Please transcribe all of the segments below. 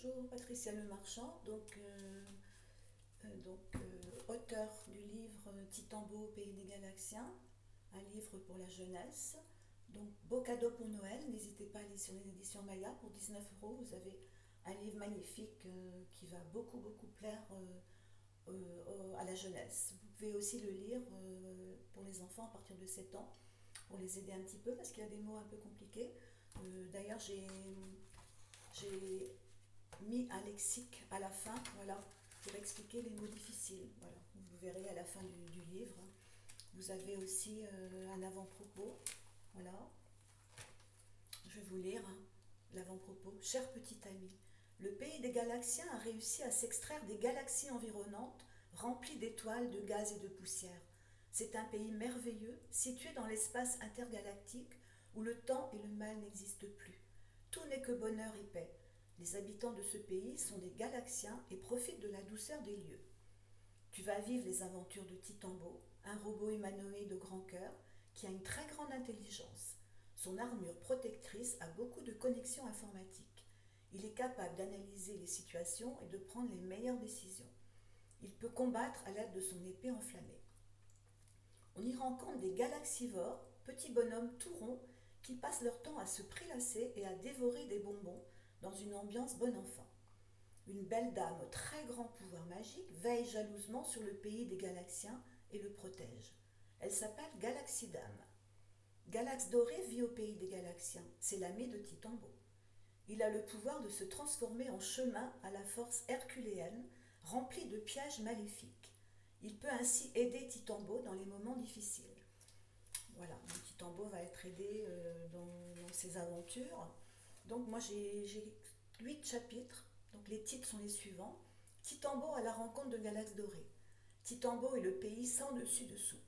Bonjour, Patricia Lemarchand, auteur du livre Titambo au pays des Galaxiens, un livre pour la jeunesse. Donc, beau cadeau pour Noël, n'hésitez pas à aller sur les éditions Maya pour 19 €. Vous avez un livre magnifique qui va beaucoup plaire à la jeunesse. Vous pouvez aussi le lire pour les enfants à partir de 7 ans, pour les aider un petit peu parce qu'il y a des mots un peu compliqués. D'ailleurs, j'ai mis un lexique à la fin, voilà, pour expliquer les mots difficiles. Voilà, vous verrez à la fin du livre. Vous avez aussi un avant-propos. Voilà, je vais vous lire l'avant-propos. Cher petit ami, le pays des Galaxiens a réussi à s'extraire des galaxies environnantes, remplies d'étoiles, de gaz et de poussière. C'est un pays merveilleux, situé dans l'espace intergalactique, où le temps et le mal n'existent plus. Tout n'est que bonheur et paix. Les habitants de ce pays sont des Galaxiens et profitent de la douceur des lieux. Tu vas vivre les aventures de Titambo, un robot humanoïde de grand cœur qui a une très grande intelligence. Son armure protectrice a beaucoup de connexions informatiques. Il est capable d'analyser les situations et de prendre les meilleures décisions. Il peut combattre à l'aide de son épée enflammée. On y rencontre des galaxivores, petits bonhommes tout ronds, qui passent leur temps à se prélasser et à dévorer des bonbons dans une ambiance bon enfant. Une belle dame au très grand pouvoir magique veille jalousement sur le pays des Galaxiens et le protège. Elle s'appelle Galaxidame. Galax Doré vit au pays des Galaxiens, c'est l'ami de Titambo. Il a le pouvoir de se transformer en chemin à la force herculéenne, remplie de pièges maléfiques. Il peut ainsi aider Titambo dans les moments difficiles. Voilà, donc Titambo va être aidé dans ses aventures. Donc moi j'ai 8 chapitres, donc les titres sont les suivants. Titambo à la rencontre de Galax Doré. Titambo est le pays sans dessus-dessous.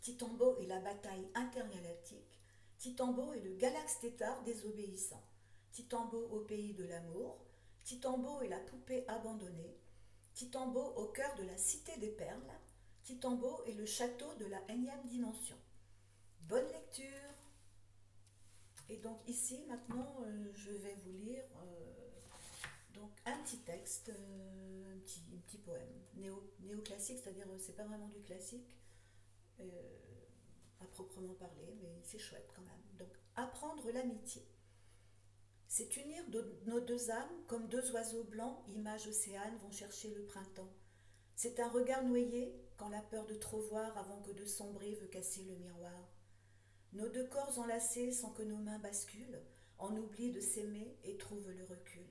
Titambo est la bataille intergalactique. Titambo est le Galax tétard désobéissant. Titambo au pays de l'amour. Titambo est la poupée abandonnée. Titambo au cœur de la cité des perles. Titambo est le château de la énième dimension. Bonne lecture. Et donc ici maintenant je vais vous lire donc un petit texte, un petit poème néoclassique, c'est-à-dire c'est pas vraiment du classique à proprement parler, mais c'est chouette quand même. Donc apprendre l'amitié. C'est unir nos deux âmes comme deux oiseaux blancs, images océanes, vont chercher le printemps. C'est un regard noyé quand la peur de trop voir avant que de sombrer veut casser le miroir. Nos deux corps enlacés sans que nos mains basculent, en oubli de s'aimer et trouvent le recul.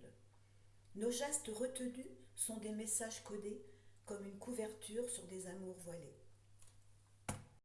Nos gestes retenus sont des messages codés comme une couverture sur des amours voilés.